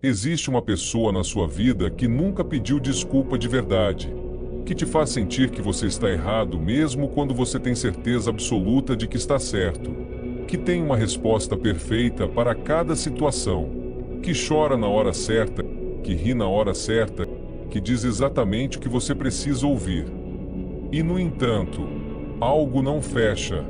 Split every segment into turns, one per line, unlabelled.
Existe uma pessoa na sua vida que nunca pediu desculpa de verdade, que te faz sentir que você está errado mesmo quando você tem certeza absoluta de que está certo, que tem uma resposta perfeita para cada situação, que chora na hora certa, que ri na hora certa, que diz exatamente o que você precisa ouvir. E no entanto, algo não fecha,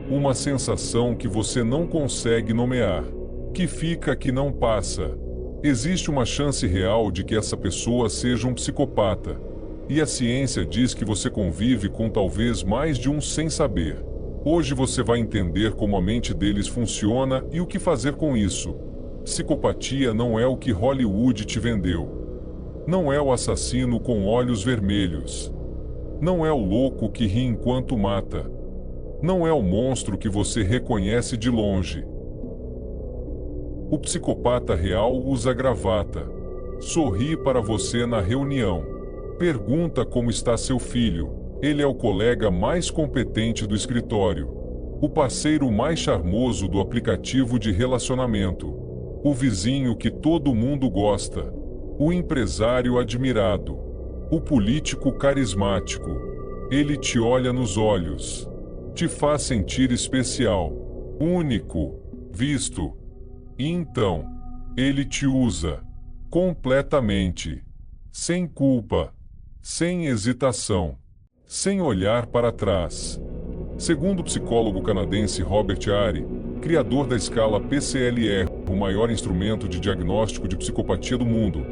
uma sensação que você não consegue nomear, que fica que não passa. Existe uma chance real de que essa pessoa seja um psicopata, e a ciência diz que você convive com talvez mais de um sem saber. Hoje você vai entender como a mente deles funciona e o que fazer com isso. Psicopatia não é o que Hollywood te vendeu. Não é o assassino com olhos vermelhos. Não é o louco que ri enquanto mata. Não é o monstro que você reconhece de longe. O psicopata real usa gravata. Sorri para você na reunião. Pergunta como está seu filho. Ele é o colega mais competente do escritório. O parceiro mais charmoso do aplicativo de relacionamento. O vizinho que todo mundo gosta. O empresário admirado. O político carismático. Ele te olha nos olhos. Te faz sentir especial. Único. Visto. E então, ele te usa. Completamente. Sem culpa. Sem hesitação. Sem olhar para trás. Segundo o psicólogo canadense Robert Ari, criador da escala PCLR, o maior instrumento de diagnóstico de psicopatia do mundo,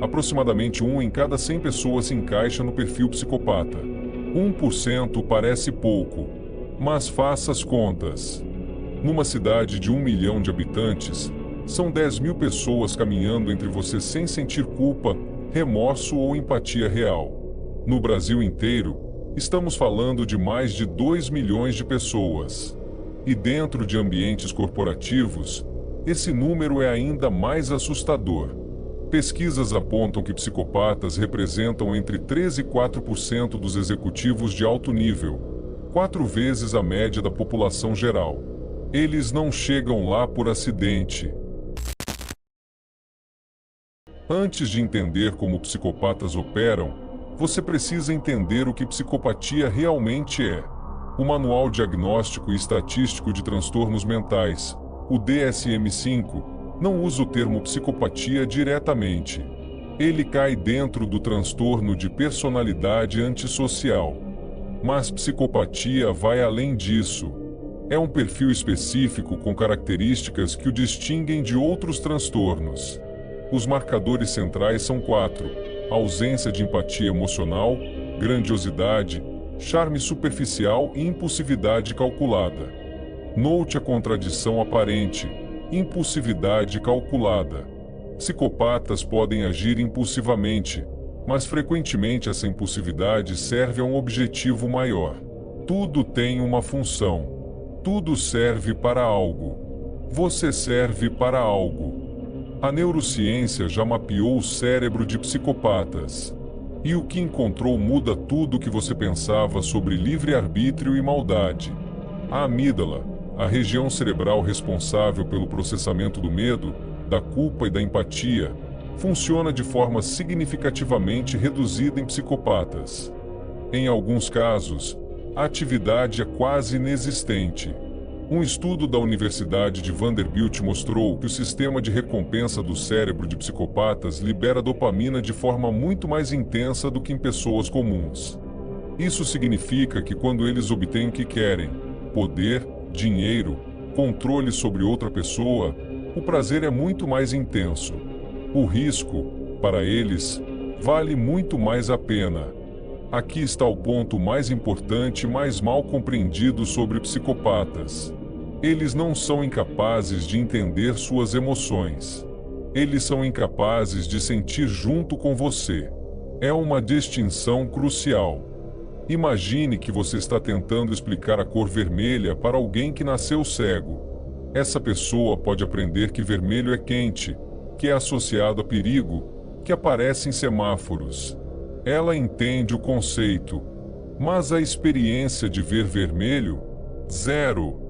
aproximadamente 1 em cada 100 pessoas se encaixa no perfil psicopata. 1% parece pouco, mas faça as contas. Numa cidade de 1 milhão de habitantes, são 10.000 pessoas caminhando entre você sem sentir culpa, remorso ou empatia real. No Brasil inteiro, estamos falando de mais de 2 milhões de pessoas. E dentro de ambientes corporativos, esse número é ainda mais assustador. Pesquisas apontam que psicopatas representam entre 3 e 4% dos executivos de alto nível, 4 vezes a média da população geral. Eles não chegam lá por acidente. Antes de entender como psicopatas operam, você precisa entender o que psicopatia realmente é. O Manual Diagnóstico e Estatístico de Transtornos Mentais, o DSM-5, não usa o termo psicopatia diretamente. Ele cai dentro do transtorno de personalidade antissocial. Mas psicopatia vai além disso. É um perfil específico com características que o distinguem de outros transtornos. Os marcadores centrais são 4: ausência de empatia emocional, grandiosidade, charme superficial e impulsividade calculada. Note a contradição aparente: impulsividade calculada. Psicopatas podem agir impulsivamente, mas frequentemente essa impulsividade serve a um objetivo maior. Tudo tem uma função. Tudo serve para algo. Você serve para algo. A neurociência já mapeou o cérebro de psicopatas. E o que encontrou muda tudo o que você pensava sobre livre-arbítrio e maldade. A amígdala, a região cerebral responsável pelo processamento do medo, da culpa e da empatia, funciona de forma significativamente reduzida em psicopatas. Em alguns casos, a atividade é quase inexistente. Um estudo da Universidade de Vanderbilt mostrou que o sistema de recompensa do cérebro de psicopatas libera dopamina de forma muito mais intensa do que em pessoas comuns. Isso significa que quando eles obtêm o que querem, poder, dinheiro, controle sobre outra pessoa, o prazer é muito mais intenso. O risco, para eles, vale muito mais a pena. Aqui está o ponto mais importante e mais mal compreendido sobre psicopatas. Eles não são incapazes de entender suas emoções. Eles são incapazes de sentir junto com você. É uma distinção crucial. Imagine que você está tentando explicar a cor vermelha para alguém que nasceu cego. Essa pessoa pode aprender que vermelho é quente, que é associado a perigo, que aparece em semáforos. Ela entende o conceito, mas a experiência de ver vermelho? Zero.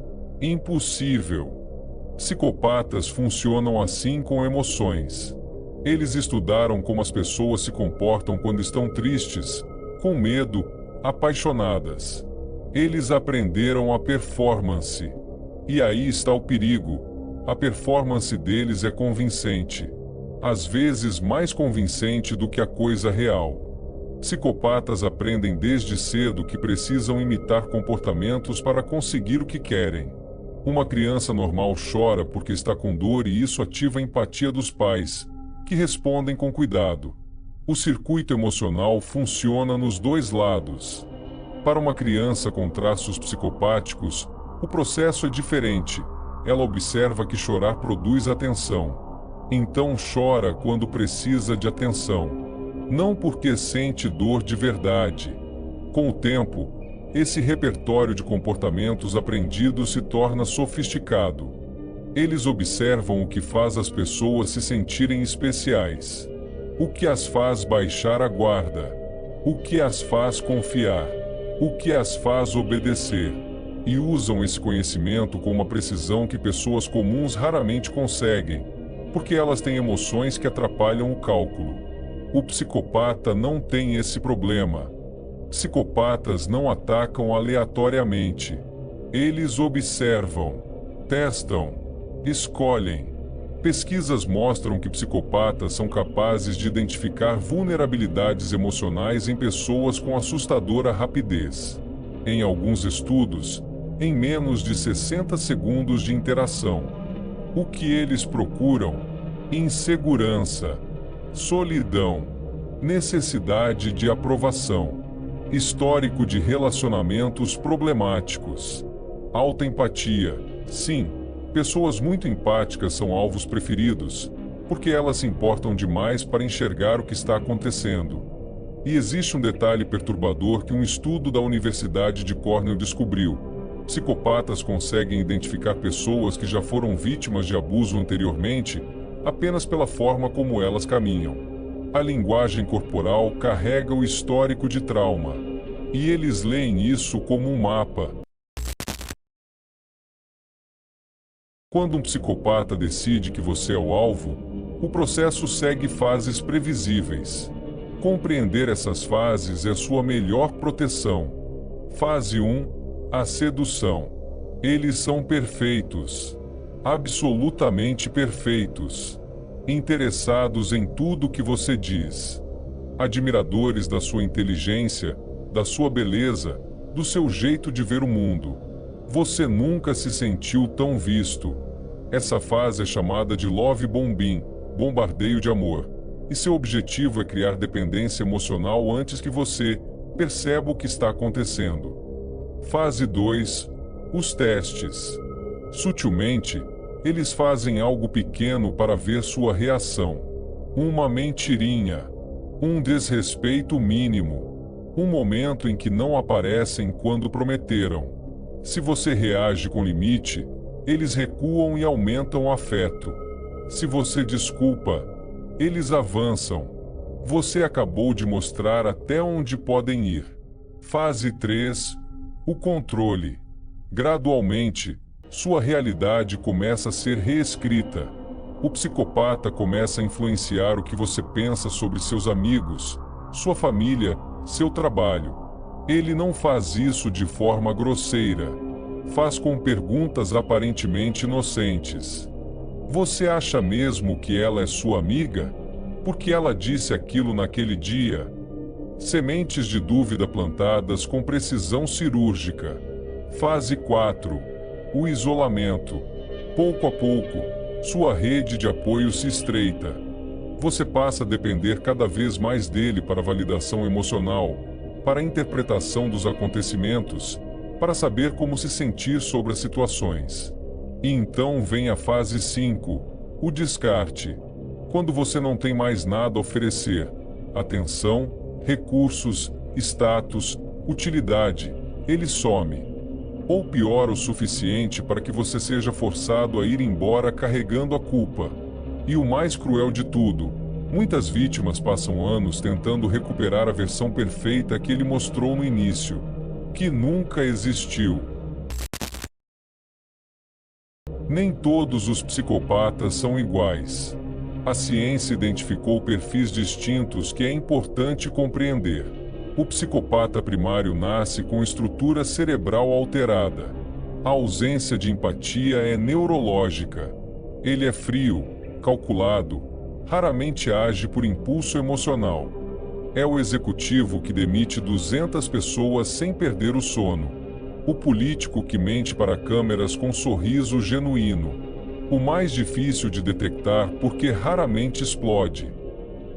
Impossível. Psicopatas funcionam assim com emoções. Eles estudaram como as pessoas se comportam quando estão tristes, com medo, apaixonadas. Eles aprenderam a performance. E aí está o perigo. A performance deles é convincente. Às vezes mais convincente do que a coisa real. Psicopatas aprendem desde cedo que precisam imitar comportamentos para conseguir o que querem. Uma criança normal chora porque está com dor e isso ativa a empatia dos pais, que respondem com cuidado. O circuito emocional funciona nos dois lados. Para uma criança com traços psicopáticos, o processo é diferente. Ela observa que chorar produz atenção. Então chora quando precisa de atenção. Não porque sente dor de verdade. Com o tempo, esse repertório de comportamentos aprendidos se torna sofisticado. Eles observam o que faz as pessoas se sentirem especiais. O que as faz baixar a guarda. O que as faz confiar. O que as faz obedecer. E usam esse conhecimento com uma precisão que pessoas comuns raramente conseguem, porque elas têm emoções que atrapalham o cálculo. O psicopata não tem esse problema. Psicopatas não atacam aleatoriamente. Eles observam, testam, escolhem. Pesquisas mostram que psicopatas são capazes de identificar vulnerabilidades emocionais em pessoas com assustadora rapidez. Em alguns estudos, em menos de 60 segundos de interação. O que eles procuram? Insegurança, solidão, necessidade de aprovação, histórico de relacionamentos problemáticos, alta empatia. Sim, pessoas muito empáticas são alvos preferidos, porque elas se importam demais para enxergar o que está acontecendo. E existe um detalhe perturbador que um estudo da Universidade de Cornell descobriu. Psicopatas conseguem identificar pessoas que já foram vítimas de abuso anteriormente apenas pela forma como elas caminham. A linguagem corporal carrega o histórico de trauma. E eles leem isso como um mapa. Quando um psicopata decide que você é o alvo, o processo segue fases previsíveis. Compreender essas fases é sua melhor proteção. Fase 1. A sedução. Eles são perfeitos. Absolutamente perfeitos. Interessados em tudo que você diz. Admiradores da sua inteligência, da sua beleza, do seu jeito de ver o mundo. Você nunca se sentiu tão visto. Essa fase é chamada de love bombing, bombardeio de amor. E seu objetivo é criar dependência emocional antes que você perceba o que está acontecendo. Fase 2. Os testes. Sutilmente, eles fazem algo pequeno para ver sua reação. Uma mentirinha. Um desrespeito mínimo. Um momento em que não aparecem quando prometeram. Se você reage com limite, eles recuam e aumentam o afeto. Se você desculpa, eles avançam. Você acabou de mostrar até onde podem ir. Fase 3. O controle. Gradualmente, sua realidade começa a ser reescrita. O psicopata começa a influenciar o que você pensa sobre seus amigos, sua família, seu trabalho. Ele não faz isso de forma grosseira. Faz com perguntas aparentemente inocentes. Você acha mesmo que ela é sua amiga? Porque ela disse aquilo naquele dia? Sementes de dúvida plantadas com precisão cirúrgica. Fase 4. O isolamento. Pouco a pouco, sua rede de apoio se estreita. Você passa a depender cada vez mais dele para validação emocional, para a interpretação dos acontecimentos, para saber como se sentir sobre as situações. E então vem a fase 5, o descarte. Quando você não tem mais nada a oferecer, atenção, recursos, status, utilidade, ele some. Ou pior o suficiente para que você seja forçado a ir embora carregando a culpa. E o mais cruel de tudo, muitas vítimas passam anos tentando recuperar a versão perfeita que ele mostrou no início, que nunca existiu. Nem todos os psicopatas são iguais. A ciência identificou perfis distintos que é importante compreender. O psicopata primário nasce com estrutura cerebral alterada. A ausência de empatia é neurológica. Ele é frio, calculado, raramente age por impulso emocional. É o executivo que demite 200 pessoas sem perder o sono. O político que mente para câmeras com sorriso genuíno. O mais difícil de detectar porque raramente explode.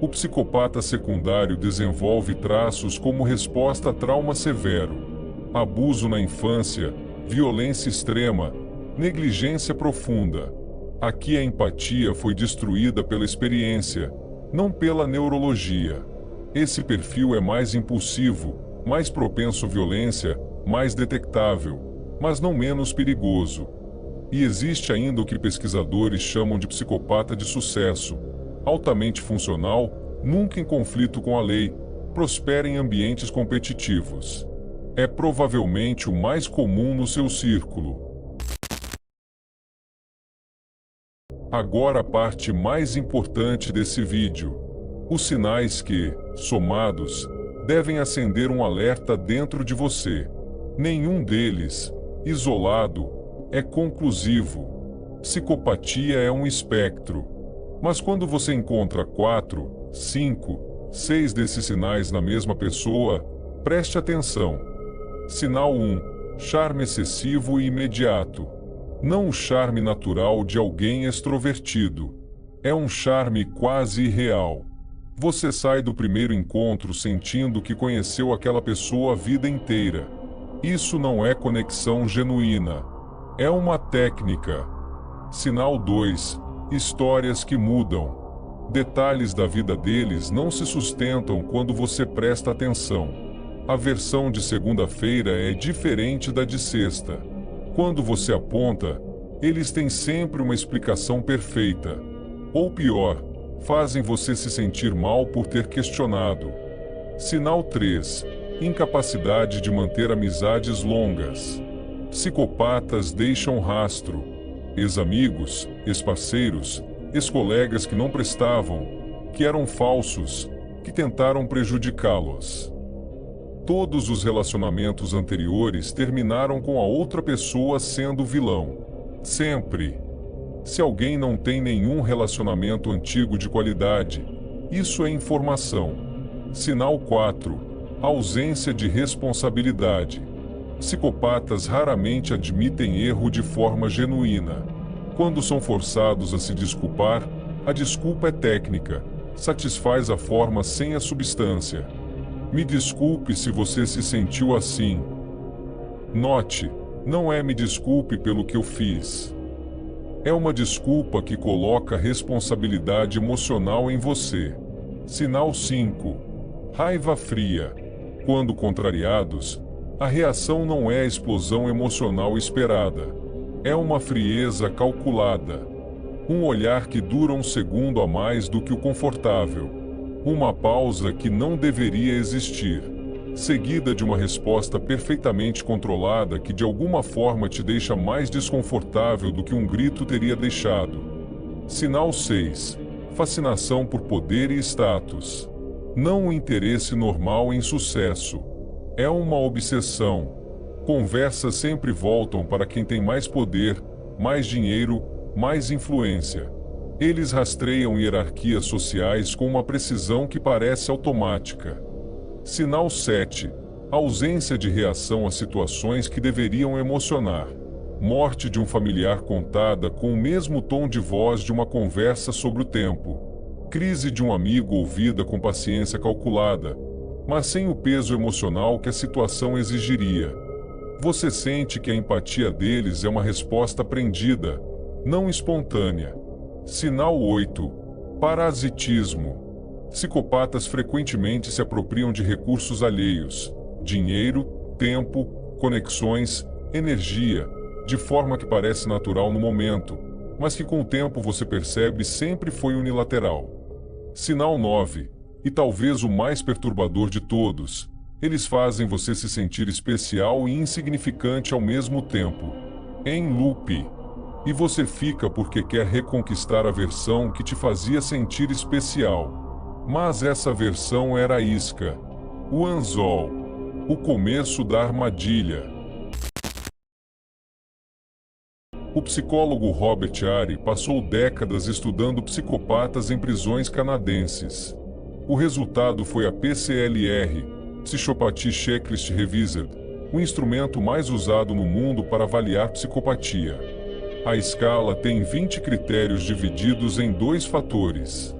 O psicopata secundário desenvolve traços como resposta a trauma severo, abuso na infância, violência extrema, negligência profunda. Aqui a empatia foi destruída pela experiência, não pela neurologia. Esse perfil é mais impulsivo, mais propenso à violência, mais detectável, mas não menos perigoso. E existe ainda o que pesquisadores chamam de psicopata de sucesso, altamente funcional, nunca em conflito com a lei, prospera em ambientes competitivos. É provavelmente o mais comum no seu círculo. Agora a parte mais importante desse vídeo. Os sinais que, somados, devem acender um alerta dentro de você. Nenhum deles, isolado, é conclusivo. Psicopatia é um espectro. Mas quando você encontra 4, 5, 6 desses sinais na mesma pessoa, preste atenção. Sinal 1. Charme excessivo e imediato. Não o charme natural de alguém extrovertido. É um charme quase irreal. Você sai do primeiro encontro sentindo que conheceu aquela pessoa a vida inteira. Isso não é conexão genuína. É uma técnica. Sinal 2. Histórias que mudam. Detalhes da vida deles não se sustentam quando você presta atenção. A versão de segunda-feira é diferente da de sexta. Quando você aponta, eles têm sempre uma explicação perfeita. Ou pior, fazem você se sentir mal por ter questionado. Sinal 3. Incapacidade de manter amizades longas. Psicopatas deixam rastro. Ex-amigos, ex-parceiros, ex-colegas que não prestavam, que eram falsos, que tentaram prejudicá-los. Todos os relacionamentos anteriores terminaram com a outra pessoa sendo vilão. Sempre. Se alguém não tem nenhum relacionamento antigo de qualidade, isso é informação. Sinal 4. Ausência de responsabilidade. Psicopatas raramente admitem erro de forma genuína. Quando são forçados a se desculpar, a desculpa é técnica, satisfaz a forma sem a substância. Me desculpe se você se sentiu assim. Note, não é me desculpe pelo que eu fiz. É uma desculpa que coloca responsabilidade emocional em você. Sinal 5. Raiva fria. Quando contrariados, a reação não é a explosão emocional esperada. É uma frieza calculada. Um olhar que dura um segundo a mais do que o confortável. Uma pausa que não deveria existir, seguida de uma resposta perfeitamente controlada que de alguma forma te deixa mais desconfortável do que um grito teria deixado. Sinal 6. Fascinação por poder e status. Não um interesse normal em sucesso. É uma obsessão. Conversas sempre voltam para quem tem mais poder, mais dinheiro, mais influência. Eles rastreiam hierarquias sociais com uma precisão que parece automática. Sinal 7. Ausência de reação a situações que deveriam emocionar. Morte de um familiar contada com o mesmo tom de voz de uma conversa sobre o tempo. Crise de um amigo ouvida com paciência calculada, mas sem o peso emocional que a situação exigiria. Você sente que a empatia deles é uma resposta aprendida, não espontânea. Sinal 8. Parasitismo. Psicopatas frequentemente se apropriam de recursos alheios, dinheiro, tempo, conexões, energia, de forma que parece natural no momento, mas que com o tempo você percebe sempre foi unilateral. Sinal 9. E talvez o mais perturbador de todos, eles fazem você se sentir especial e insignificante ao mesmo tempo. Em loop. E você fica porque quer reconquistar a versão que te fazia sentir especial. Mas essa versão era a isca, o anzol, o começo da armadilha. O psicólogo Robert Ary passou décadas estudando psicopatas em prisões canadenses. O resultado foi a PCLR, Psychopathy Checklist Revised, o instrumento mais usado no mundo para avaliar psicopatia. A escala tem 20 critérios divididos em 2 fatores.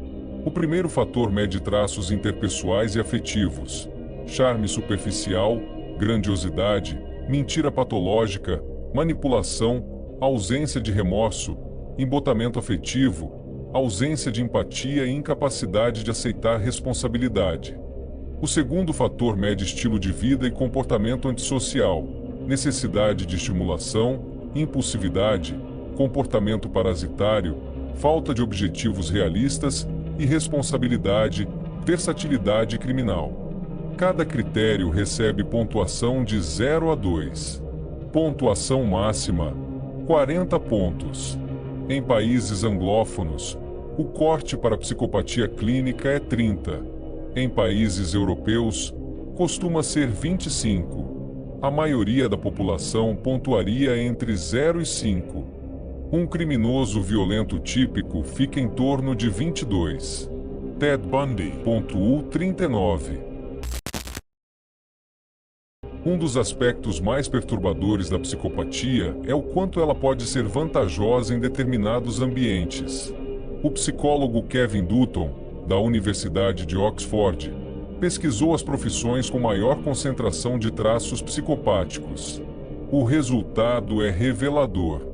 O primeiro fator mede traços interpessoais e afetivos: charme superficial, grandiosidade, mentira patológica, manipulação, ausência de remorso, embotamento afetivo, ausência de empatia e incapacidade de aceitar responsabilidade. O segundo fator mede estilo de vida e comportamento antissocial, necessidade de estimulação, impulsividade, comportamento parasitário, falta de objetivos realistas, irresponsabilidade, versatilidade criminal. Cada critério recebe pontuação de 0 a 2. Pontuação máxima: 40 pontos. Em países anglófonos, o corte para psicopatia clínica é 30. Em países europeus, costuma ser 25. A maioria da população pontuaria entre 0 e 5. Um criminoso violento típico fica em torno de 22. Ted Bundy pontuou 39. Um dos aspectos mais perturbadores da psicopatia é o quanto ela pode ser vantajosa em determinados ambientes. O psicólogo Kevin Dutton, da Universidade de Oxford, pesquisou as profissões com maior concentração de traços psicopáticos. O resultado é revelador.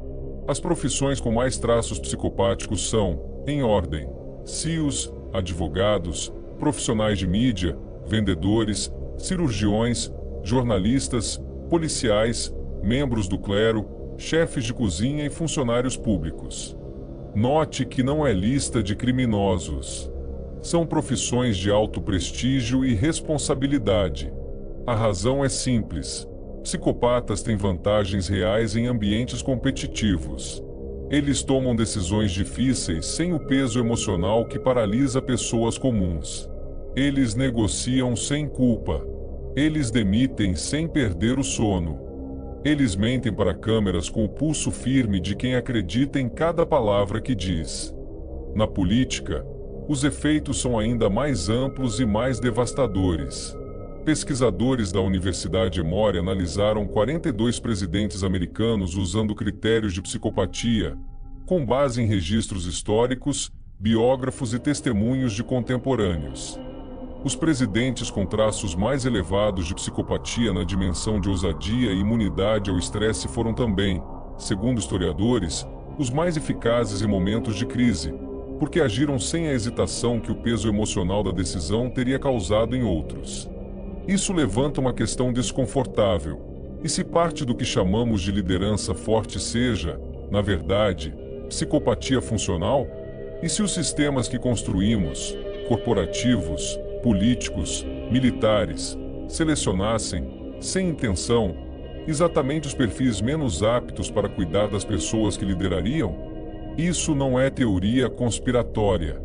As profissões com mais traços psicopáticos são, em ordem, CEOs, advogados, profissionais de mídia, vendedores, cirurgiões, jornalistas, policiais, membros do clero, chefes de cozinha e funcionários públicos. Note que não é lista de criminosos. São profissões de alto prestígio e responsabilidade. A razão é simples: psicopatas têm vantagens reais em ambientes competitivos. Eles tomam decisões difíceis sem o peso emocional que paralisa pessoas comuns. Eles negociam sem culpa. Eles demitem sem perder o sono. Eles mentem para câmeras com o pulso firme de quem acredita em cada palavra que diz. Na política, os efeitos são ainda mais amplos e mais devastadores. Pesquisadores da Universidade Emory analisaram 42 presidentes americanos usando critérios de psicopatia, com base em registros históricos, biógrafos e testemunhos de contemporâneos. Os presidentes com traços mais elevados de psicopatia na dimensão de ousadia e imunidade ao estresse foram também, segundo historiadores, os mais eficazes em momentos de crise, porque agiram sem a hesitação que o peso emocional da decisão teria causado em outros. Isso levanta uma questão desconfortável. E se parte do que chamamos de liderança forte seja, na verdade, psicopatia funcional? E se os sistemas que construímos, corporativos, políticos, militares, selecionassem, sem intenção, exatamente os perfis menos aptos para cuidar das pessoas que liderariam? Isso não é teoria conspiratória.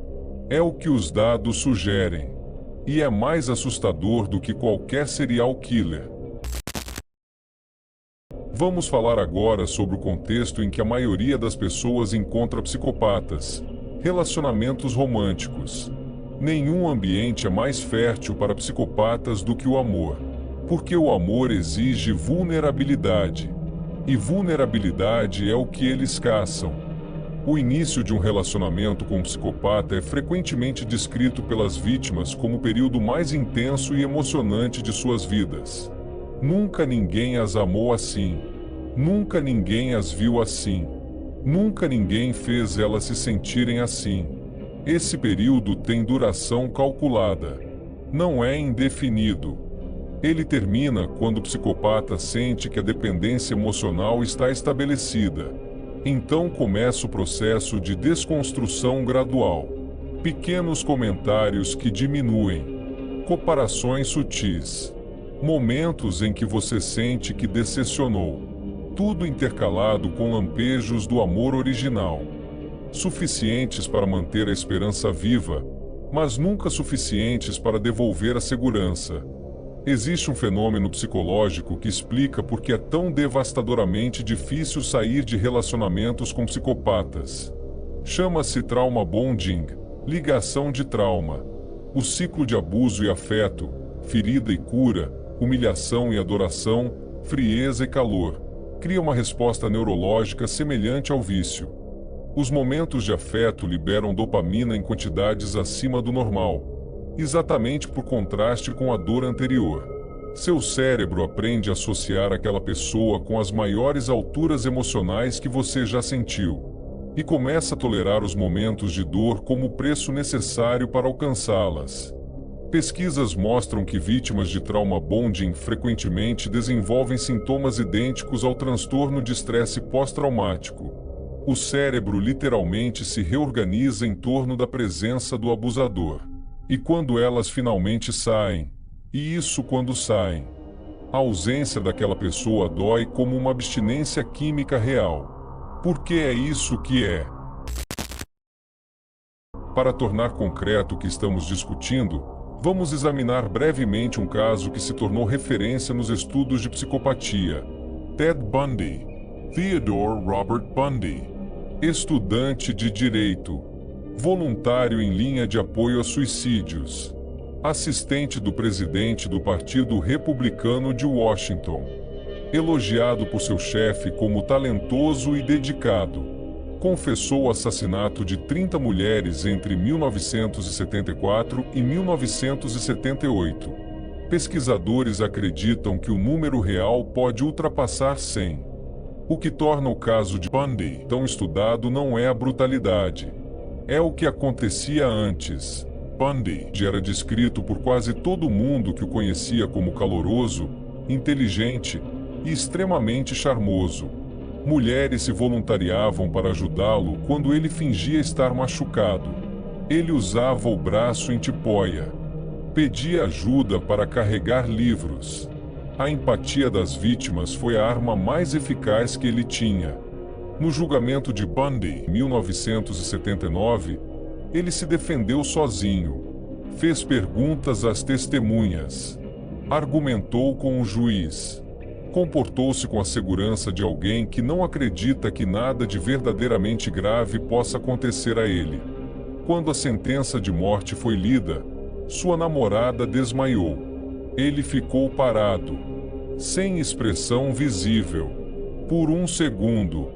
É o que os dados sugerem. E é mais assustador do que qualquer serial killer. Vamos falar agora sobre o contexto em que a maioria das pessoas encontra psicopatas: relacionamentos românticos. Nenhum ambiente é mais fértil para psicopatas do que o amor, porque o amor exige vulnerabilidade. E vulnerabilidade é o que eles caçam. O início de um relacionamento com um psicopata é frequentemente descrito pelas vítimas como o período mais intenso e emocionante de suas vidas. Nunca ninguém as amou assim. Nunca ninguém as viu assim. Nunca ninguém fez elas se sentirem assim. Esse período tem duração calculada. Não é indefinido. Ele termina quando o psicopata sente que a dependência emocional está estabelecida. Então começa o processo de desconstrução gradual. Pequenos comentários que diminuem. Comparações sutis. Momentos em que você sente que decepcionou. tudo intercalado com lampejos do amor original, suficientes para manter a esperança viva, mas nunca suficientes para devolver a segurança. Existe um fenômeno psicológico que explica por que é tão devastadoramente difícil sair de relacionamentos com psicopatas. Chama-se trauma bonding, ligação de trauma. O ciclo de abuso e afeto, ferida e cura, humilhação e adoração, frieza e calor, cria uma resposta neurológica semelhante ao vício. Os momentos de afeto liberam dopamina em quantidades acima do normal, exatamente por contraste com a dor anterior. Seu cérebro aprende a associar aquela pessoa com as maiores alturas emocionais que você já sentiu, e começa a tolerar os momentos de dor como o preço necessário para alcançá-las. Pesquisas mostram que vítimas de trauma bonding frequentemente desenvolvem sintomas idênticos ao transtorno de estresse pós-traumático. O cérebro literalmente se reorganiza em torno da presença do abusador. E quando elas finalmente saem, e isso quando saem, a ausência daquela pessoa dói como uma abstinência química real. Porque é isso que é. Para tornar concreto o que estamos discutindo, vamos examinar brevemente um caso que se tornou referência nos estudos de psicopatia. Ted Bundy. Theodore Robert Bundy. Estudante de direito. Voluntário em linha de apoio a suicídios. Assistente do presidente do Partido Republicano de Washington. Elogiado por seu chefe como talentoso e dedicado. Confessou o assassinato de 30 mulheres entre 1974 e 1978. Pesquisadores acreditam que o número real pode ultrapassar 100. O que torna o caso de Bundy tão estudado não é a brutalidade. É o que acontecia antes. Bundy era descrito por quase todo mundo que o conhecia como caloroso, inteligente e extremamente charmoso. Mulheres se voluntariavam para ajudá-lo quando ele fingia estar machucado. Ele usava o braço em tipóia. Pedia ajuda para carregar livros. A empatia das vítimas foi a arma mais eficaz que ele tinha. No julgamento de Bundy, em 1979, ele se defendeu sozinho. Fez perguntas às testemunhas. Argumentou com o juiz. Comportou-se com a segurança de alguém que não acredita que nada de verdadeiramente grave possa acontecer a ele. Quando a sentença de morte foi lida, sua namorada desmaiou. Ele ficou parado, sem expressão visível, por um segundo.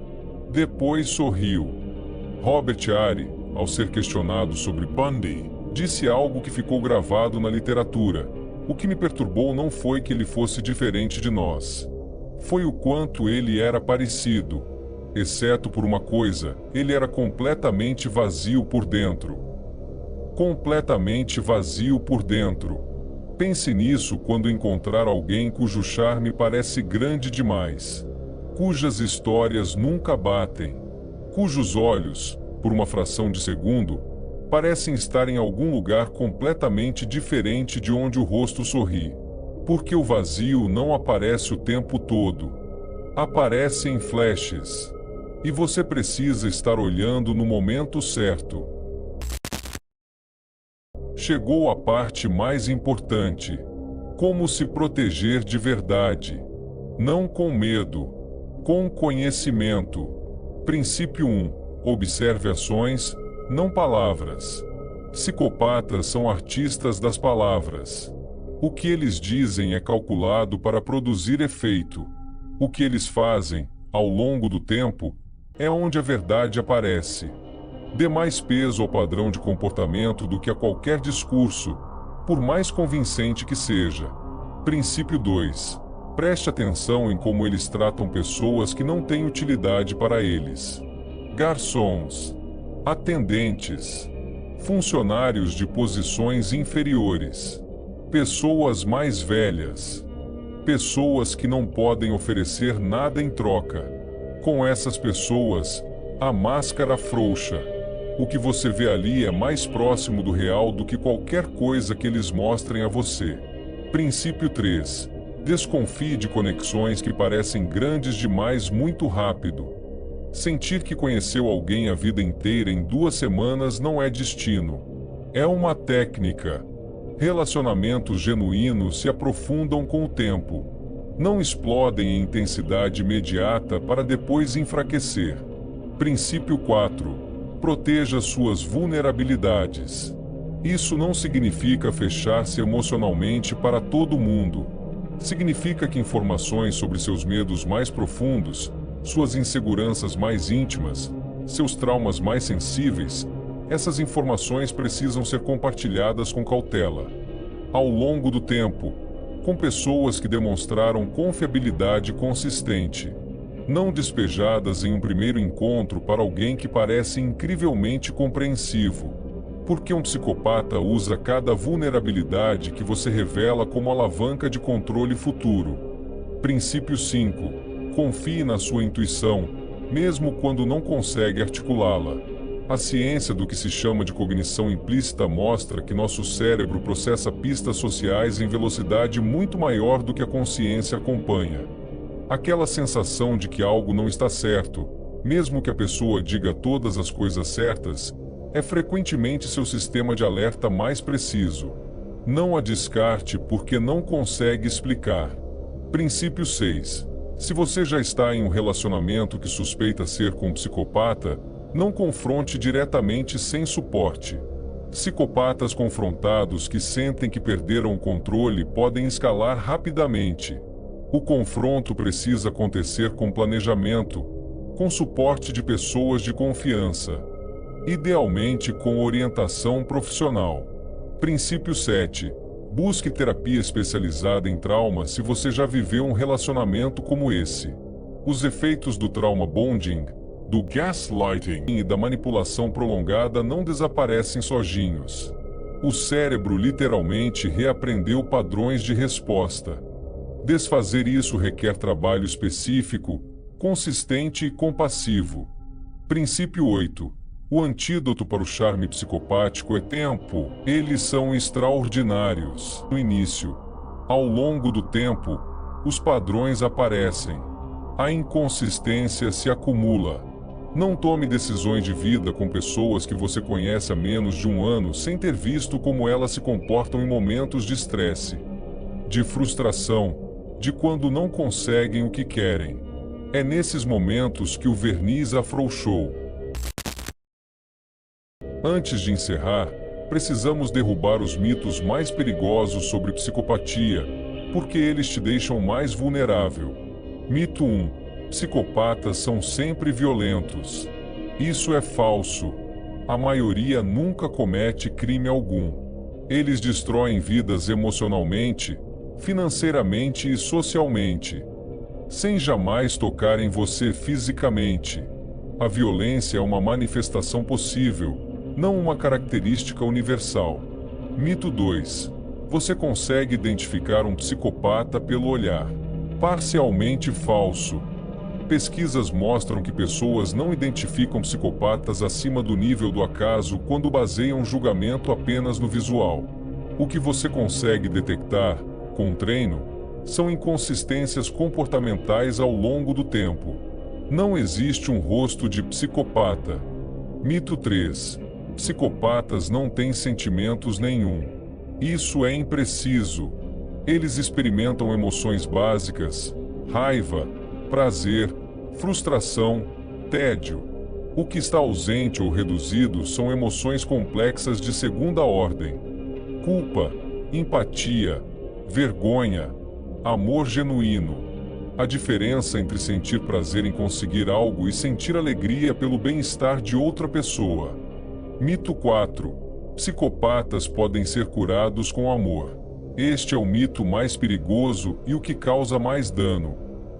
Depois sorriu. Robert Ari, ao ser questionado sobre Bundy, disse algo que ficou gravado na literatura. O que me perturbou não foi que ele fosse diferente de nós. Foi o quanto ele era parecido. Exceto por uma coisa, ele era completamente vazio por dentro. Completamente vazio por dentro. Pense nisso quando encontrar alguém cujo charme parece grande demais, cujas histórias nunca batem, cujos olhos, por uma fração de segundo, parecem estar em algum lugar completamente diferente de onde o rosto sorri. Porque o vazio não aparece o tempo todo. Aparece em flashes. E você precisa estar olhando no momento certo. Chegou a parte mais importante. Como se proteger de verdade. Não com medo. Com conhecimento. Princípio 1. Observe ações, não palavras. Psicopatas são artistas das palavras. O que eles dizem é calculado para produzir efeito. O que eles fazem, ao longo do tempo, é onde a verdade aparece. Dê mais peso ao padrão de comportamento do que a qualquer discurso, por mais convincente que seja. Princípio 2. Preste atenção em como eles tratam pessoas que não têm utilidade para eles. Garçons, atendentes, funcionários de posições inferiores, pessoas mais velhas, pessoas que não podem oferecer nada em troca. Com essas pessoas, a máscara frouxa. O que você vê ali é mais próximo do real do que qualquer coisa que eles mostrem a você. Princípio 3. Desconfie de conexões que parecem grandes demais muito rápido. Sentir que conheceu alguém a vida inteira em 2 semanas não é destino. É uma técnica. Relacionamentos genuínos se aprofundam com o tempo. Não explodem em intensidade imediata para depois enfraquecer. Princípio 4. Proteja suas vulnerabilidades. Isso não significa fechar-se emocionalmente para todo mundo. Significa que informações sobre seus medos mais profundos, suas inseguranças mais íntimas, seus traumas mais sensíveis, essas informações precisam ser compartilhadas com cautela. Ao longo do tempo, com pessoas que demonstraram confiabilidade consistente. Não despejadas em um primeiro encontro para alguém que parece incrivelmente compreensivo. Porque um psicopata usa cada vulnerabilidade que você revela como alavanca de controle futuro. Princípio 5. Confie na sua intuição, mesmo quando não consegue articulá-la. A ciência do que se chama de cognição implícita mostra que nosso cérebro processa pistas sociais em velocidade muito maior do que a consciência acompanha. Aquela sensação de que algo não está certo, mesmo que a pessoa diga todas as coisas certas, é frequentemente seu sistema de alerta mais preciso. Não a descarte porque não consegue explicar. Princípio 6. Se você já está em um relacionamento que suspeita ser com um psicopata, não confronte diretamente sem suporte. Psicopatas confrontados que sentem que perderam o controle podem escalar rapidamente. O confronto precisa acontecer com planejamento, com suporte de pessoas de confiança. Idealmente com orientação profissional. Princípio 7. Busque terapia especializada em trauma se você já viveu um relacionamento como esse. Os efeitos do trauma bonding, do gaslighting e da manipulação prolongada não desaparecem sozinhos. O cérebro literalmente reaprendeu padrões de resposta. Desfazer isso requer trabalho específico, consistente e compassivo. Princípio 8. O antídoto para o charme psicopático é tempo. Eles são extraordinários. No início, ao longo do tempo, os padrões aparecem. A inconsistência se acumula. Não tome decisões de vida com pessoas que você conhece há menos de 1 ano sem ter visto como elas se comportam em momentos de estresse, de frustração, de quando não conseguem o que querem. É nesses momentos que o verniz afrouxou. Antes de encerrar, precisamos derrubar os mitos mais perigosos sobre psicopatia, porque eles te deixam mais vulnerável. Mito 1. Psicopatas são sempre violentos. Isso é falso. A maioria nunca comete crime algum. Eles destroem vidas emocionalmente, financeiramente e socialmente, sem jamais tocar em você fisicamente. A violência é uma manifestação possível, não uma característica universal. Mito 2. Você consegue identificar um psicopata pelo olhar. Parcialmente falso. Pesquisas mostram que pessoas não identificam psicopatas acima do nível do acaso quando baseiam julgamento apenas no visual. O que você consegue detectar, com treino, são inconsistências comportamentais ao longo do tempo. Não existe um rosto de psicopata. Mito 3. Psicopatas não têm sentimentos nenhum. Isso é impreciso. Eles experimentam emoções básicas, raiva, prazer, frustração, tédio. O que está ausente ou reduzido são emoções complexas de segunda ordem. Culpa, empatia, vergonha, amor genuíno. A diferença entre sentir prazer em conseguir algo e sentir alegria pelo bem-estar de outra pessoa. Mito 4. Psicopatas podem ser curados com amor. Este é o mito mais perigoso e o que causa mais dano.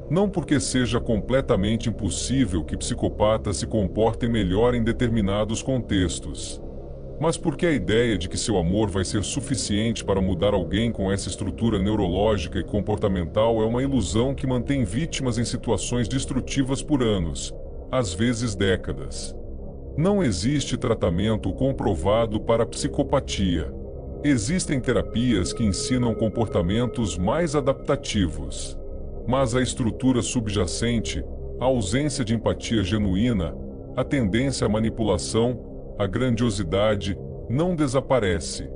Não porque seja completamente impossível que psicopatas se comportem melhor em determinados contextos, mas porque a ideia de que seu amor vai ser suficiente para mudar alguém com essa estrutura neurológica e comportamental é uma ilusão que mantém vítimas em situações destrutivas por anos, às vezes décadas. Não existe tratamento comprovado para psicopatia. Existem terapias que ensinam comportamentos mais adaptativos. Mas a estrutura subjacente, a ausência de empatia genuína, a tendência à manipulação, a grandiosidade, não desaparece.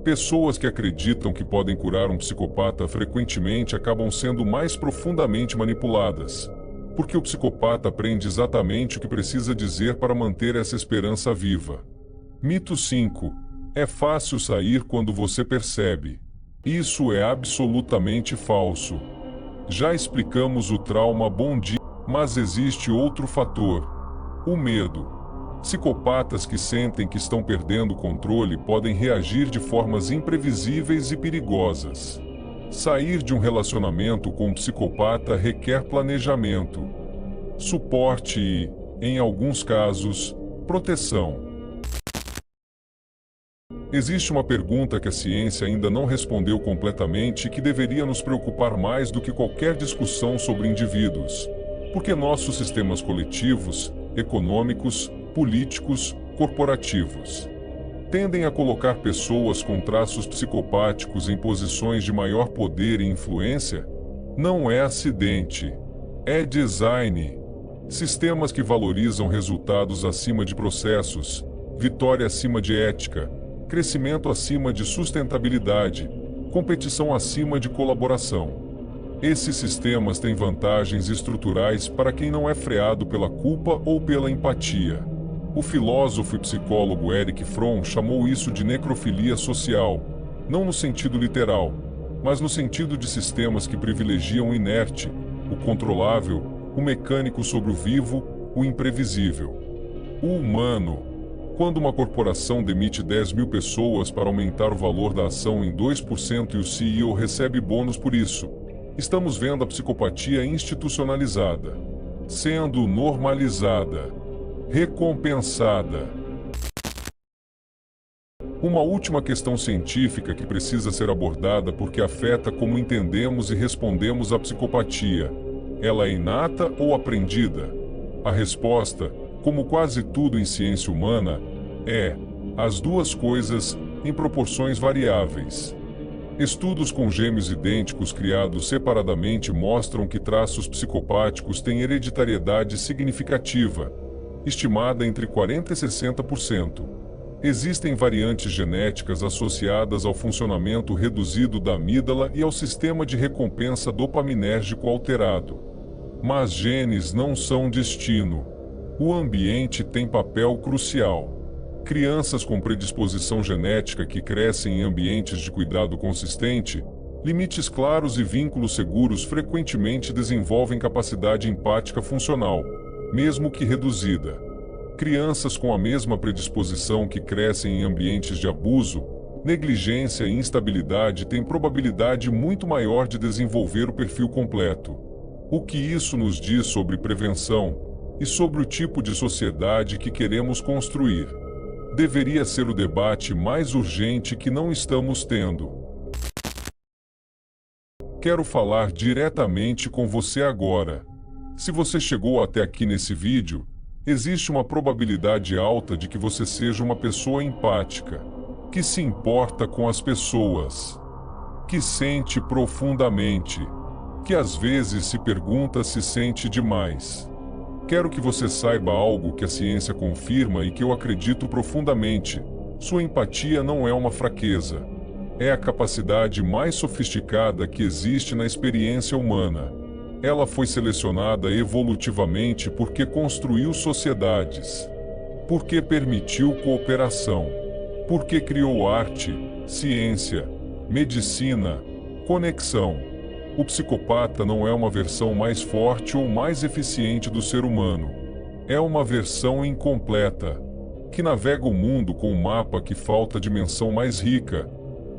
Pessoas que acreditam que podem curar um psicopata frequentemente acabam sendo mais profundamente manipuladas, porque o psicopata aprende exatamente o que precisa dizer para manter essa esperança viva. Mito 5. É fácil sair quando você percebe. Isso é absolutamente falso. Já explicamos o trauma bom dia, mas existe outro fator: o medo. Psicopatas que sentem que estão perdendo o controle podem reagir de formas imprevisíveis e perigosas. Sair de um relacionamento com um psicopata requer planejamento, suporte e, em alguns casos, proteção. Existe uma pergunta que a ciência ainda não respondeu completamente e que deveria nos preocupar mais do que qualquer discussão sobre indivíduos. Por que nossos sistemas coletivos, econômicos, políticos, corporativos tendem a colocar pessoas com traços psicopáticos em posições de maior poder e influência? Não é acidente. É design. Sistemas que valorizam resultados acima de processos, vitória acima de ética, crescimento acima de sustentabilidade, competição acima de colaboração. Esses sistemas têm vantagens estruturais para quem não é freado pela culpa ou pela empatia. O filósofo e psicólogo Erich Fromm chamou isso de necrofilia social, não no sentido literal, mas no sentido de sistemas que privilegiam o inerte, o controlável, o mecânico sobre o vivo, o imprevisível. O humano. Quando uma corporação demite 10.000 pessoas para aumentar o valor da ação em 2% e o CEO recebe bônus por isso, estamos vendo a psicopatia institucionalizada, sendo normalizada, recompensada. Uma última questão científica que precisa ser abordada porque afeta como entendemos e respondemos à psicopatia. Ela é inata ou aprendida? A resposta, como quase tudo em ciência humana, é as duas coisas em proporções variáveis. Estudos com gêmeos idênticos criados separadamente mostram que traços psicopáticos têm hereditariedade significativa, estimada entre 40% e 60%. Existem variantes genéticas associadas ao funcionamento reduzido da amígdala e ao sistema de recompensa dopaminérgico alterado. Mas genes não são destino. O ambiente tem papel crucial. Crianças com predisposição genética que crescem em ambientes de cuidado consistente, limites claros e vínculos seguros frequentemente desenvolvem capacidade empática funcional, mesmo que reduzida. Crianças com a mesma predisposição que crescem em ambientes de abuso, negligência e instabilidade têm probabilidade muito maior de desenvolver o perfil completo. O que isso nos diz sobre prevenção e sobre o tipo de sociedade que queremos construir? Deveria ser o debate mais urgente que não estamos tendo. Quero falar diretamente com você agora. Se você chegou até aqui nesse vídeo, existe uma probabilidade alta de que você seja uma pessoa empática, que se importa com as pessoas, que sente profundamente, que às vezes se pergunta se sente demais. Quero que você saiba algo que a ciência confirma e que eu acredito profundamente: sua empatia não é uma fraqueza. É a capacidade mais sofisticada que existe na experiência humana. Ela foi selecionada evolutivamente porque construiu sociedades, porque permitiu cooperação, porque criou arte, ciência, medicina, conexão. O psicopata não é uma versão mais forte ou mais eficiente do ser humano. É uma versão incompleta, que navega o mundo com um mapa que falta a dimensão mais rica,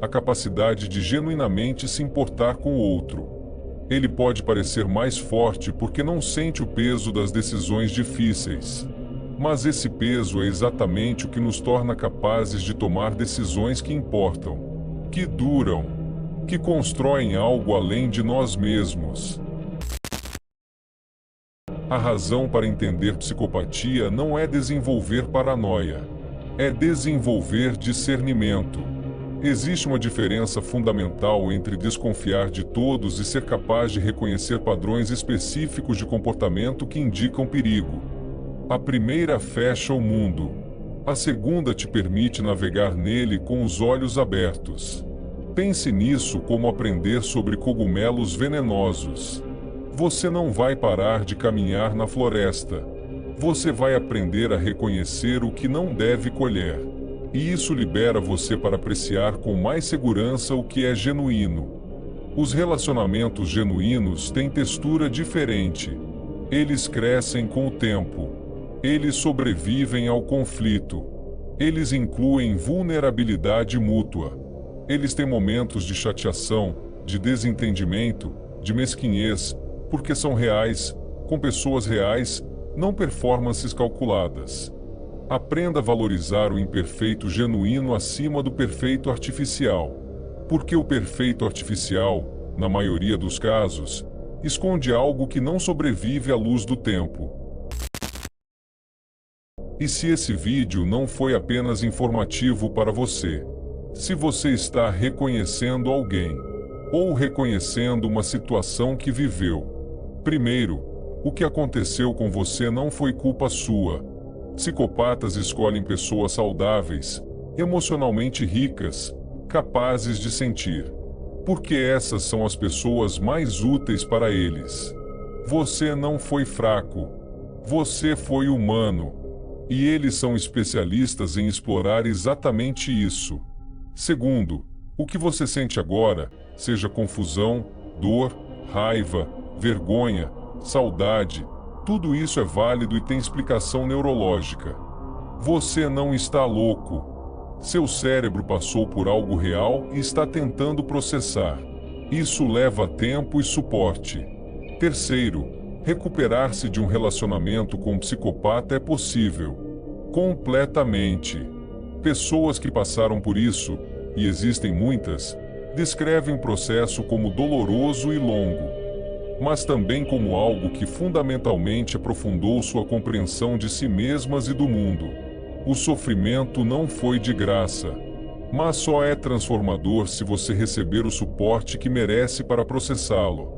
a capacidade de genuinamente se importar com o outro. Ele pode parecer mais forte porque não sente o peso das decisões difíceis. Mas esse peso é exatamente o que nos torna capazes de tomar decisões que importam, que duram, que constroem algo além de nós mesmos. A razão para entender psicopatia não é desenvolver paranoia, é desenvolver discernimento. Existe uma diferença fundamental entre desconfiar de todos e ser capaz de reconhecer padrões específicos de comportamento que indicam perigo. A primeira fecha o mundo. A segunda te permite navegar nele com os olhos abertos. Pense nisso como aprender sobre cogumelos venenosos. Você não vai parar de caminhar na floresta. Você vai aprender a reconhecer o que não deve colher. E isso libera você para apreciar com mais segurança o que é genuíno. Os relacionamentos genuínos têm textura diferente. Eles crescem com o tempo. Eles sobrevivem ao conflito. Eles incluem vulnerabilidade mútua. Eles têm momentos de chateação, de desentendimento, de mesquinhez, porque são reais, com pessoas reais, não performances calculadas. Aprenda a valorizar o imperfeito genuíno acima do perfeito artificial. Porque o perfeito artificial, na maioria dos casos, esconde algo que não sobrevive à luz do tempo. E se esse vídeo não foi apenas informativo para você? Se você está reconhecendo alguém, ou reconhecendo uma situação que viveu. Primeiro, o que aconteceu com você não foi culpa sua. Psicopatas escolhem pessoas saudáveis, emocionalmente ricas, capazes de sentir. Porque essas são as pessoas mais úteis para eles. Você não foi fraco. Você foi humano. E eles são especialistas em explorar exatamente isso. Segundo, o que você sente agora, seja confusão, dor, raiva, vergonha, saudade, tudo isso é válido e tem explicação neurológica. Você não está louco. Seu cérebro passou por algo real e está tentando processar. Isso leva tempo e suporte. Terceiro, recuperar-se de um relacionamento com um psicopata é possível. Completamente. Pessoas que passaram por isso, e existem muitas, descrevem o processo como doloroso e longo, mas também como algo que fundamentalmente aprofundou sua compreensão de si mesmas e do mundo. O sofrimento não foi de graça, mas só é transformador se você receber o suporte que merece para processá-lo.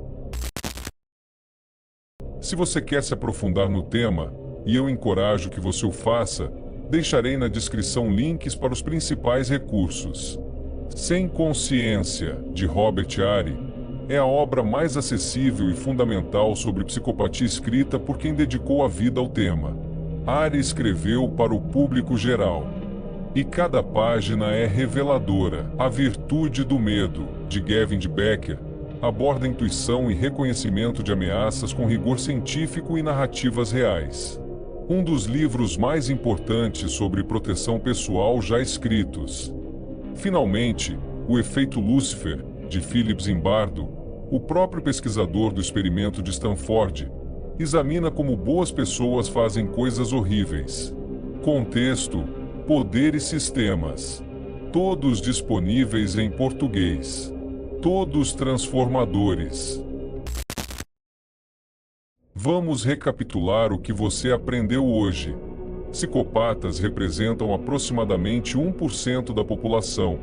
Se você quer se aprofundar no tema, e eu encorajo que você o faça, deixarei na descrição links para os principais recursos. Sem Consciência, de Robert Ari, é a obra mais acessível e fundamental sobre psicopatia escrita por quem dedicou a vida ao tema. Ari escreveu para o público geral. E cada página é reveladora. A Virtude do Medo, de Gavin de Becker, aborda intuição e reconhecimento de ameaças com rigor científico e narrativas reais. Um dos livros mais importantes sobre proteção pessoal já escritos. Finalmente, O Efeito Lúcifer, de Philip Zimbardo, o próprio pesquisador do experimento de Stanford, examina como boas pessoas fazem coisas horríveis. Contexto, Poder e Sistemas. Todos disponíveis em português. Todos transformadores. Vamos recapitular o que você aprendeu hoje. Psicopatas representam aproximadamente 1% da população,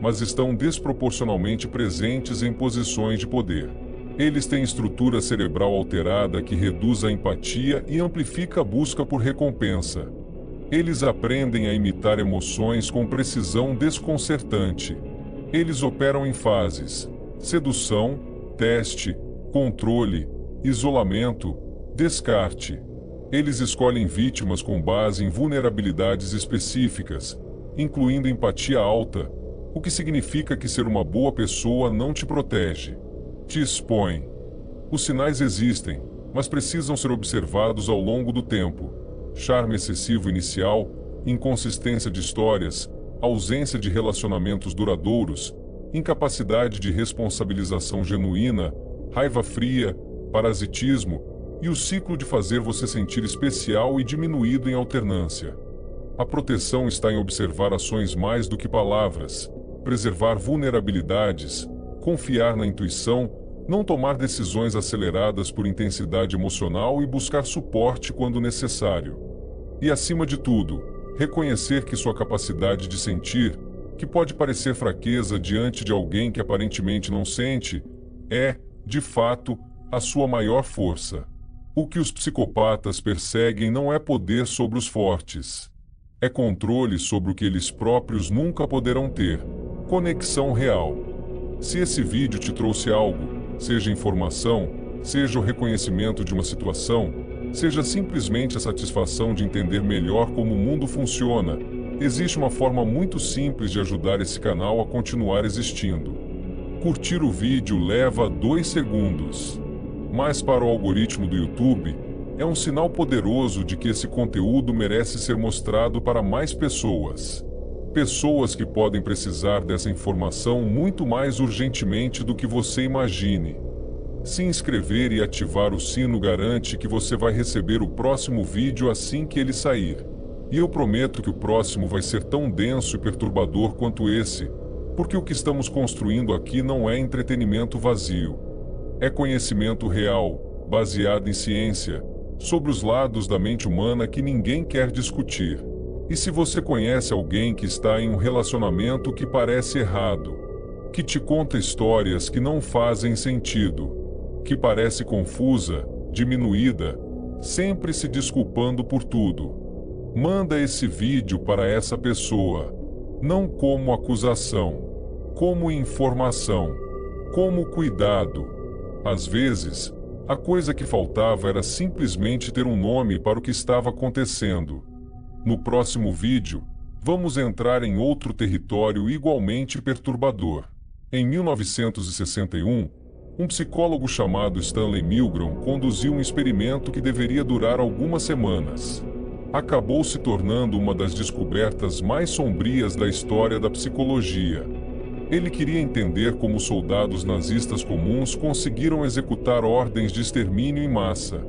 mas estão desproporcionalmente presentes em posições de poder. Eles têm estrutura cerebral alterada que reduz a empatia e amplifica a busca por recompensa. Eles aprendem a imitar emoções com precisão desconcertante. Eles operam em fases: sedução, teste, controle, isolamento, descarte. Eles escolhem vítimas com base em vulnerabilidades específicas, incluindo empatia alta, o que significa que ser uma boa pessoa não te protege, te expõe. Os sinais existem, mas precisam ser observados ao longo do tempo. Charme excessivo inicial, inconsistência de histórias, ausência de relacionamentos duradouros, incapacidade de responsabilização genuína, raiva fria, parasitismo e o ciclo de fazer você sentir especial e diminuído em alternância. A proteção está em observar ações mais do que palavras, preservar vulnerabilidades, confiar na intuição, não tomar decisões aceleradas por intensidade emocional e buscar suporte quando necessário. E acima de tudo, reconhecer que sua capacidade de sentir, que pode parecer fraqueza diante de alguém que aparentemente não sente, é, de fato, a sua maior força. O que os psicopatas perseguem não é poder sobre os fortes. É controle sobre o que eles próprios nunca poderão ter. Conexão real. Se esse vídeo te trouxe algo, seja informação, seja o reconhecimento de uma situação, seja simplesmente a satisfação de entender melhor como o mundo funciona, existe uma forma muito simples de ajudar esse canal a continuar existindo. Curtir o vídeo leva 2 segundos. Mas para o algoritmo do YouTube, é um sinal poderoso de que esse conteúdo merece ser mostrado para mais pessoas. Pessoas que podem precisar dessa informação muito mais urgentemente do que você imagine. Se inscrever e ativar o sino garante que você vai receber o próximo vídeo assim que ele sair. E eu prometo que o próximo vai ser tão denso e perturbador quanto esse, porque o que estamos construindo aqui não é entretenimento vazio. É conhecimento real, baseado em ciência, sobre os lados da mente humana que ninguém quer discutir. E se você conhece alguém que está em um relacionamento que parece errado, que te conta histórias que não fazem sentido, que parece confusa, diminuída, sempre se desculpando por tudo, manda esse vídeo para essa pessoa, não como acusação, como informação, como cuidado. Às vezes, a coisa que faltava era simplesmente ter um nome para o que estava acontecendo. No próximo vídeo, vamos entrar em outro território igualmente perturbador. Em 1961, um psicólogo chamado Stanley Milgram conduziu um experimento que deveria durar algumas semanas. Acabou se tornando uma das descobertas mais sombrias da história da psicologia. Ele queria entender como os soldados nazistas comuns conseguiram executar ordens de extermínio em massa.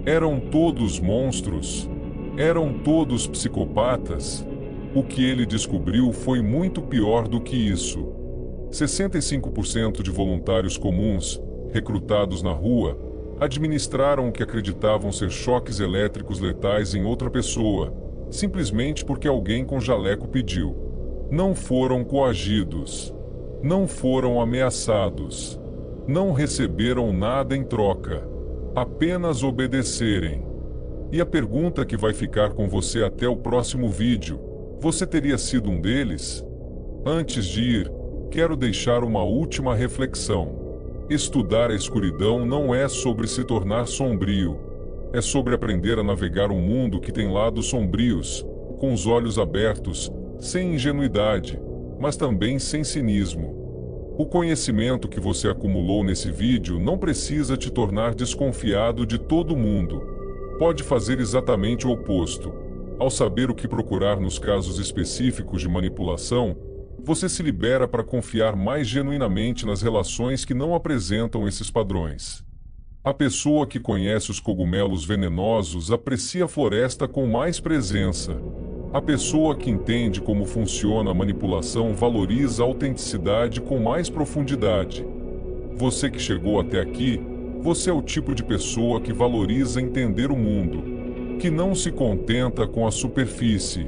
Eram todos monstros? Eram todos psicopatas? O que ele descobriu foi muito pior do que isso. 65% de voluntários comuns, recrutados na rua, administraram o que acreditavam ser choques elétricos letais em outra pessoa, simplesmente porque alguém com jaleco pediu. Não foram coagidos. Não foram ameaçados. Não receberam nada em troca. Apenas obedecerem. E a pergunta que vai ficar com você até o próximo vídeo: você teria sido um deles? Antes de ir, quero deixar uma última reflexão. Estudar a escuridão não é sobre se tornar sombrio. É sobre aprender a navegar um mundo que tem lados sombrios, com os olhos abertos, sem ingenuidade, mas também sem cinismo. O conhecimento que você acumulou nesse vídeo não precisa te tornar desconfiado de todo mundo. Pode fazer exatamente o oposto. Ao saber o que procurar nos casos específicos de manipulação, você se libera para confiar mais genuinamente nas relações que não apresentam esses padrões. A pessoa que conhece os cogumelos venenosos aprecia a floresta com mais presença. A pessoa que entende como funciona a manipulação valoriza a autenticidade com mais profundidade. Você que chegou até aqui, você é o tipo de pessoa que valoriza entender o mundo, que não se contenta com a superfície,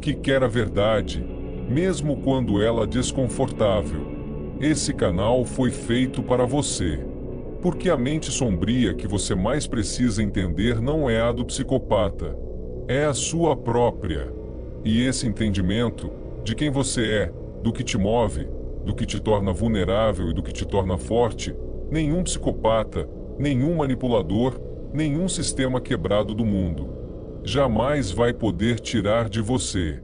que quer a verdade, mesmo quando ela é desconfortável. Esse canal foi feito para você. Porque a mente sombria que você mais precisa entender não é a do psicopata. É a sua própria. E esse entendimento de quem você é, do que te move, do que te torna vulnerável e do que te torna forte, nenhum psicopata, nenhum manipulador, nenhum sistema quebrado do mundo jamais vai poder tirar de você.